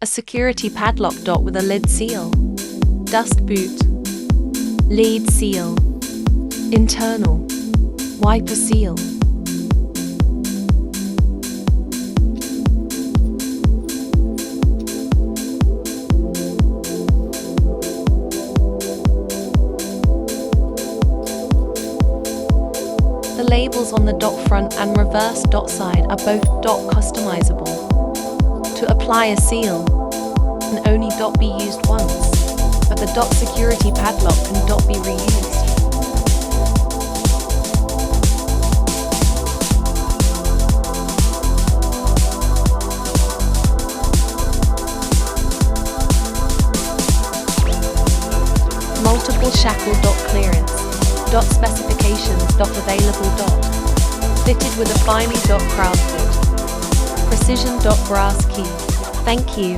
A security padlock dot with a lid seal. Dust boot. Lead seal. Internal. Wiper seal. The labels on the dot front and reverse dot side are both dot customizable. To apply a seal, can only dot be used once, but the dot security padlock can dot be reused. Multiple shackle dot clearance. Dot specifications. Dot available dot. Fitted with a finely dot crafted. Precision dot brass key. Thank you.